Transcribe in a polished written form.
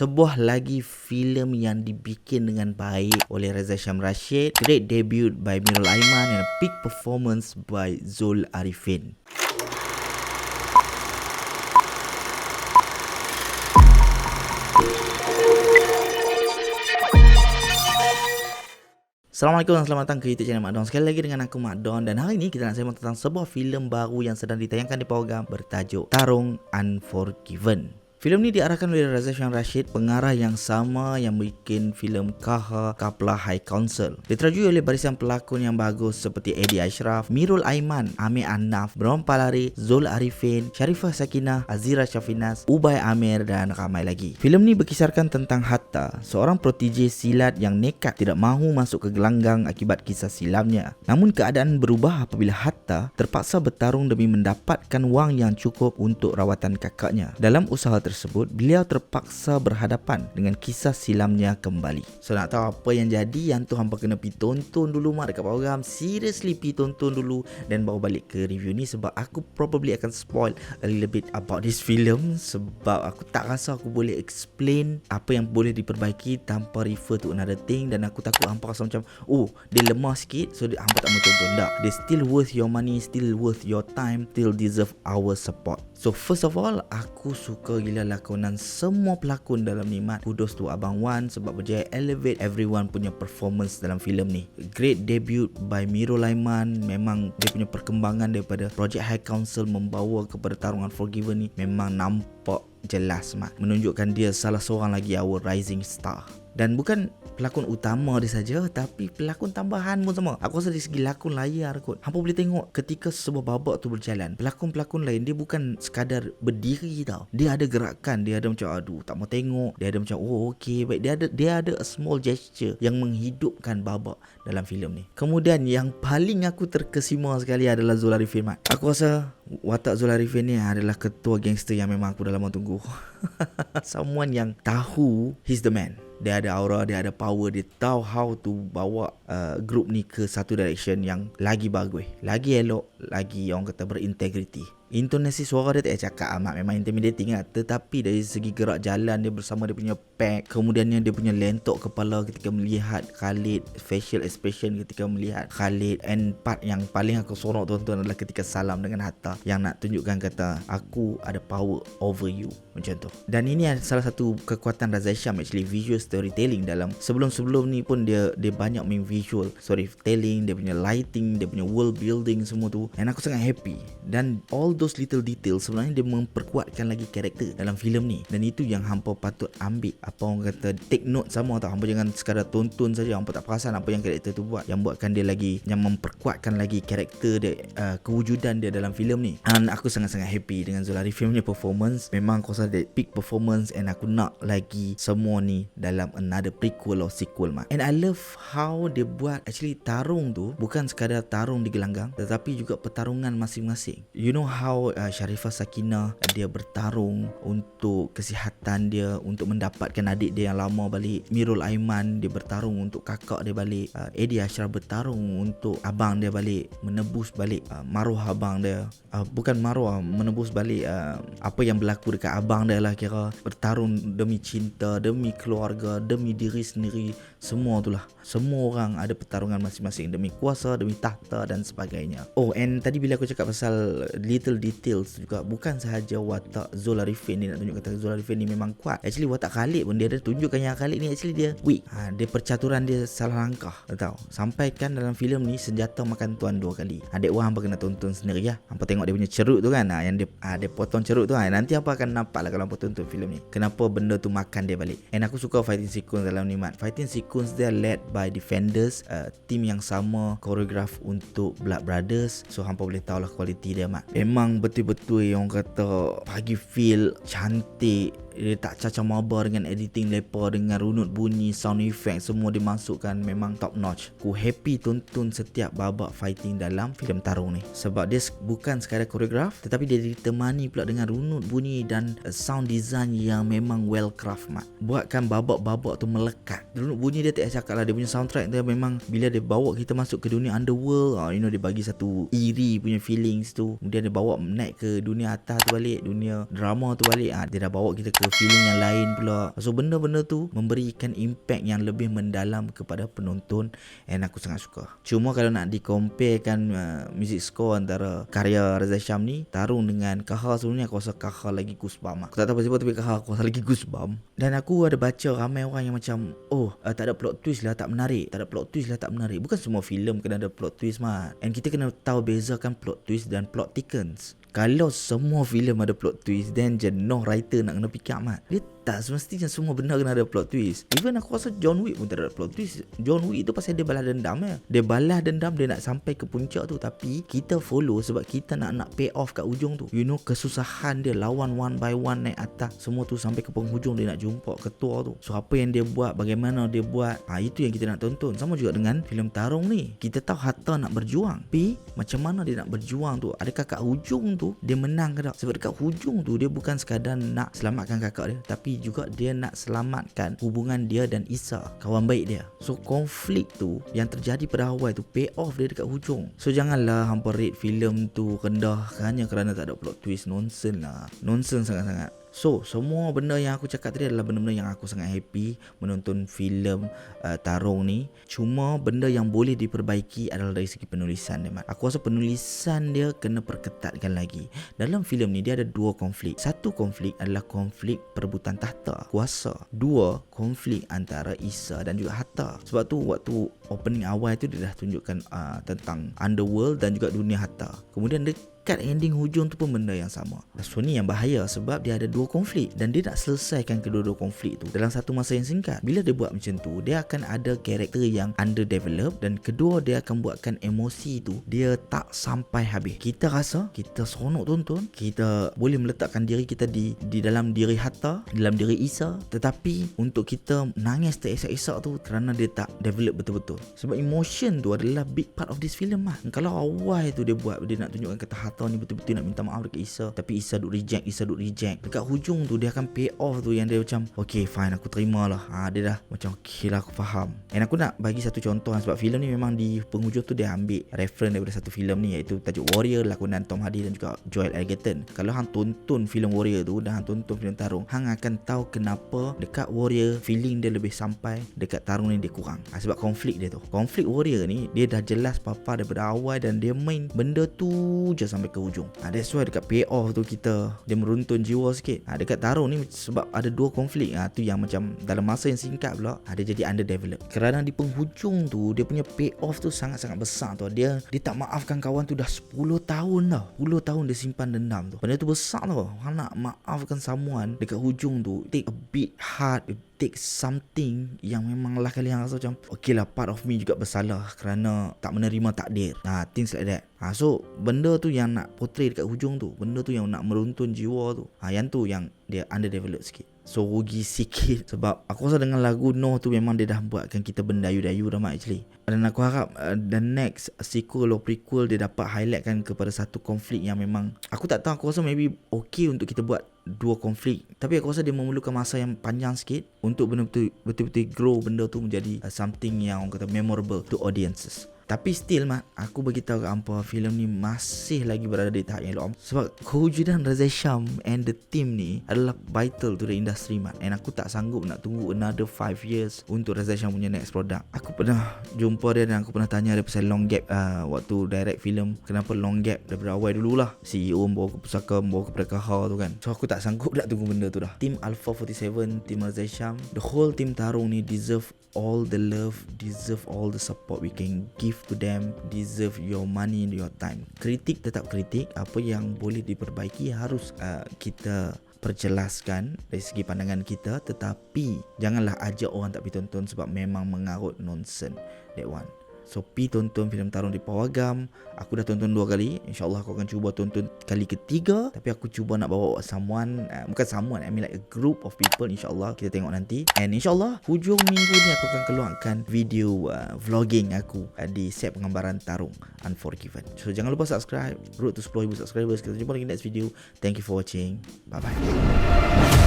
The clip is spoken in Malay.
sebuah lagi filem yang dibikin dengan baik oleh Reza Sham Rashid, great debut by Mirul Aiman and a peak performance by Zul Arifin. Assalamualaikum dan selamat datang ke YouTube channel Mak Don. Sekali lagi dengan aku Mak Don, dan hari ini kita nak sembang tentang sebuah filem baru yang sedang ditayangkan di program bertajuk Tarung Unforgiven. Filem ni diarahkan oleh Reza Sham Rashid, pengarah yang sama yang bikin filem Kaha Kapla High Council. Diterajui oleh barisan pelakon yang bagus seperti Eddie Ashraf, Mirul Aiman, Amir Annaf, Brom Palari, Zul Arifin, Sharifah Sakinah, Azira Syafinas, Ubay Amir dan ramai lagi. Filem ni berkisarkan tentang Hatta, seorang protege silat yang nekat tidak mahu masuk ke gelanggang akibat kisah silamnya. Namun keadaan berubah apabila Hatta terpaksa bertarung demi mendapatkan wang yang cukup untuk rawatan kakaknya. Dalam usaha tersebut, beliau terpaksa berhadapan dengan kisah silamnya kembali. So nak tahu apa yang jadi, yang tu hampa kena pergi tonton dulu mak dekat program. Seriously pergi tonton dulu dan baru balik ke review ni, sebab aku probably akan spoil a little bit about this film, sebab aku tak rasa aku boleh explain apa yang boleh diperbaiki tanpa refer to another thing. Dan aku takut hampa rasa macam dia lemah sikit, so hampa tak mau tonton. Tak, they still worth your money, still worth your time, still deserve our support. So first of all, aku suka gila lakonan semua pelakon dalam ni mat. Kudos to Abang Wan sebab berjaya elevate everyone punya performance dalam filem ni. Great debut by Mirul Aiman. Memang dia punya perkembangan daripada Project High Council membawa kepada Tarung Unforgiven ni memang nampak jelas mat. Menunjukkan dia salah seorang lagi our rising star. Dan bukan pelakon utama dia saja, tapi pelakon tambahan pun sama. Aku rasa dari segi lakon layar kot, hampa boleh tengok ketika sebuah babak tu berjalan, pelakon-pelakon lain dia bukan sekadar berdiri tau. Dia ada gerakan, dia ada macam aduh tak mau tengok, dia ada macam okey baik, dia ada a small gesture yang menghidupkan babak dalam filem ni. Kemudian yang paling aku terkesima sekali adalah Zul Arifin mat. Aku rasa watak Zul Arifin ni adalah ketua gangster yang memang aku dah lama tunggu. Someone yang tahu he's the man. Dia ada aura, dia ada power, dia tahu how to bawa group ni ke satu direction yang lagi bagus, lagi elok, lagi orang kata berintegriti. Intonasi suara dia tak payah cakap amat, memang intimidating lah. Tetapi dari segi gerak jalan dia bersama dia punya pack, kemudiannya dia punya lentok kepala ketika melihat Khalid, facial expression ketika melihat Khalid, and part yang paling aku sorok tonton adalah ketika salam dengan Hatta yang nak tunjukkan kata aku ada power over you, macam tu. Dan ini salah satu kekuatan Reza Sham actually, visual storytelling. Dalam sebelum-sebelum ni pun dia banyak main visual storytelling, dia punya lighting, dia punya world building semua tu, and aku sangat happy. Dan all those little details sebenarnya dia memperkuatkan lagi karakter dalam filem ni, dan itu yang hampa patut ambil apa orang kata take note sama tau. Hampa jangan sekadar tonton saja, hampa tak perasan apa yang karakter tu buat, yang buatkan dia lagi, yang memperkuatkan lagi karakter dia, kewujudan dia dalam filem ni. Dan aku sangat-sangat happy dengan Zul Arifin punya performance. Memang aku rasa dia peak performance, and aku nak lagi semua ni dalam another prequel or sequel mat. And I love how dia buat actually tarung tu bukan sekadar tarung di gelanggang, tetapi juga pertarungan masing-masing. You know how Sharifah Sakinah dia bertarung untuk kesihatan dia, untuk mendapatkan adik dia yang lama balik. Mirul Aiman dia bertarung untuk kakak dia balik. Eddie Ashraf bertarung untuk abang dia balik, menebus balik maruah abang dia. Bukan maruah, menebus balik apa yang berlaku dekat abang dia lah kira. Bertarung demi cinta, demi keluarga, demi diri sendiri. Semua itulah, semua orang ada pertarungan masing-masing demi kuasa, demi tahta dan sebagainya. Oh, and tadi bila aku cakap pasal little details juga, bukan sahaja watak Zul Arifin ni nak tunjuk kata Zul Arifin ni memang kuat. Actually watak Khalid pun dia ada tunjukkan yang Khalid ni actually dia weak. Dia percaturan dia salah langkah, tahu. Sampaikan dalam filem ni senjata makan tuan 2 kali. Adik wah hampa kena tonton sendiri ya. Hampa tengok dia punya cerut tu kan, yang dia potong cerut tu. Nanti apa akan nampak lah kalau hampa tonton filem ni, kenapa benda tu makan dia balik. And aku suka fighting sequence dalam ni mat. Fighting sequence dia led by Defenders, team yang sama koreograf untuk Blood Brothers. So hampa boleh tahu lah kualiti dia mat. Memang betul-betul yang kata bagi feel cantik. Dia tak cacah mabar dengan editing lepa, dengan runut bunyi, sound effect semua dimasukkan, memang top notch. Aku happy tonton setiap babak fighting dalam filem Tarung ni, sebab dia bukan sekadar koreograf, tetapi dia ditemani pula dengan runut bunyi dan sound design yang memang well craft mat. Buatkan babak-babak tu melekat. Runut bunyi dia tak cakap lah, dia punya soundtrack dia memang bila dia bawa kita masuk ke dunia underworld, dia bagi satu eerie punya feelings tu. Kemudian dia bawa naik ke dunia atas tu balik, dunia drama tu balik, dia dah bawa kita ke ke feeling yang lain pula. So benda-benda tu memberikan impact yang lebih mendalam kepada penonton, and aku sangat suka. Cuma kalau nak dikomparekan music score antara karya Reza Sham ni, Tarung dengan Kahar, sebenarnya aku rasa Kahar lagi goosebump. Aku tak tahu pasal tapi Kahar aku rasa lagi goosebump. Dan aku ada baca ramai orang yang macam tak ada plot twist lah, tak menarik. Bukan semua filem kena ada plot twist mah. And kita kena tahu bezakan plot twist dan plot thickens. Kalau semua filem ada plot twist, then jenuh writer nak kena fikir amat. Dia tak semestinya semua benda kena ada plot twist. Even aku rasa John Wick pun tak ada plot twist. John Wick tu pasal dia balas dendam ya. Dia balas dendam, dia nak sampai ke puncak tu, tapi kita follow sebab kita nak pay off kat ujung tu. You know, kesusahan dia lawan one by one naik atas semua tu sampai ke penghujung dia nak jumpa ketua tu. So apa yang dia buat, bagaimana dia buat, itu yang kita nak tonton. Sama juga dengan filem Tarung ni. Kita tahu Hatta nak berjuang, tapi macam mana dia nak berjuang tu? Adakah kat hujung tu dia menang ke tak? Sebab dekat hujung tu dia bukan sekadar nak selamatkan kakak dia, tapi juga dia nak selamatkan hubungan dia dan Isa, kawan baik dia. So konflik tu yang terjadi pada awal tu pay off dia dekat hujung. So janganlah hampa rate filem tu rendah hanya kerana tak ada plot twist. Nonsense lah. Nonsense sangat-sangat. So semua benda yang aku cakap tadi adalah benda-benda yang aku sangat happy menonton filem Tarung ni. Cuma benda yang boleh diperbaiki adalah dari segi penulisan dia, Mat. Aku rasa penulisan dia kena perketatkan lagi. Dalam filem ni dia ada dua konflik. Satu konflik adalah konflik perebutan tahta, kuasa. Dua, konflik antara Isa dan juga Hatta. Sebab tu waktu opening awal tu dia dah tunjukkan tentang underworld dan juga dunia Hatta. Kemudian dekat ending hujung tu pun benda yang sama. So ni yang bahaya sebab dia ada dua konflik dan dia nak selesaikan kedua-dua konflik tu dalam satu masa yang singkat. Bila dia buat macam tu, dia akan ada karakter yang underdeveloped, dan kedua dia akan buatkan emosi tu dia tak sampai habis. Kita rasa kita seronok tonton, kita boleh meletakkan diri kita di dalam diri Hatta, dalam diri Isa, tetapi untuk kita nangis teresak-esak tu kerana dia tak develop betul-betul. Sebab emotion tu adalah big part of this film lah. Kalau awal tu dia buat, dia nak tunjukkan kata Hatta ni betul-betul nak minta maaf dekat Isa, tapi Isa duk reject. Dekat hujung tu dia akan pay off tu yang dia macam okay fine, aku terima lah. Dia dah macam okay lah, aku faham. And aku nak bagi satu contoh sebab filem ni memang di penghujung tu dia ambil reference daripada satu filem ni, iaitu tajuk Warrior, lakonan Tom Hardy dan juga Joel Edgerton. Kalau hang tonton filem Warrior tu dan hang tonton filem Tarung, hang akan tahu kenapa dekat Warrior feeling dia lebih sampai, dekat Tarung ni dia kurang. Sebab konflik dia tu. Konflik Warrior ni dia dah jelas papa daripada awal dan dia main benda tu je sampai ke hujung. That's why dekat pay off tu dia meruntun jiwa sikit. Dekat Tarung ni sebab ada dua konflik, tu yang macam dalam masa yang singkat pula dia jadi underdeveloped. Kerana di penghujung tu dia punya pay off tu sangat-sangat besar tu. Dia tak maafkan kawan tu dah 10 tahun dah. 10 tahun dia simpan dendam tu. Benda tu besar tu. Hang nak maafkan someone dekat hujung tu take a bit hard, take something yang memanglah kalian rasa macam okay lah, part of me juga bersalah kerana tak menerima takdir. Things like that. So benda tu yang nak portray dekat hujung tu, benda tu yang nak meruntun jiwa tu, yang tu yang dia underdeveloped sikit. So rugi sikit sebab aku rasa dengan lagu Noh tu memang dia dah buatkan kita bendayu-dayu dah mak actually. Dan aku harap the next sequel or prequel dia dapat highlightkan kepada satu konflik yang memang aku tak tahu, aku rasa maybe okay untuk kita buat dua konflik, tapi aku rasa dia memerlukan masa yang panjang sikit untuk betul-betul grow benda tu menjadi something yang orang kata memorable to audiences. Tapi still Mat, aku beritahu kat hampa, filem ni masih lagi berada di tahap yang low. Sebab kewujudan Reza Sham and the team ni adalah vital to the industry Mat. And aku tak sanggup nak tunggu another 5 years untuk Reza Sham punya next product. Aku pernah jumpa dia dan aku pernah tanya dia pasal long gap waktu direct filem. Kenapa long gap daripada awal dululah. CEO membawa ke pusaka, membawa kepada Kahar tu kan. So aku tak sanggup nak tunggu benda tu dah. Team Alpha 47, team Reza Sham, the whole team Tarung ni deserve all the love, deserve all the support we can give to them, deserve your money and your time. Kritik tetap kritik, apa yang boleh diperbaiki harus kita perjelaskan dari segi pandangan kita, tetapi janganlah ajak orang tak pergi tonton sebab memang mengarut nonsense that one. So pi tonton filem Tarung di Pawagam. Aku dah tonton 2 kali. InsyaAllah aku akan cuba tonton kali ketiga. Tapi aku cuba nak bawa someone, bukan someone, I mean like a group of people. InsyaAllah kita tengok nanti. And insyaAllah hujung minggu ni aku akan keluarkan video vlogging aku di set penggambaran Tarung Unforgiven. So jangan lupa subscribe. Road to 10,000 subscribers. Kita jumpa lagi next video. Thank you for watching. Bye bye.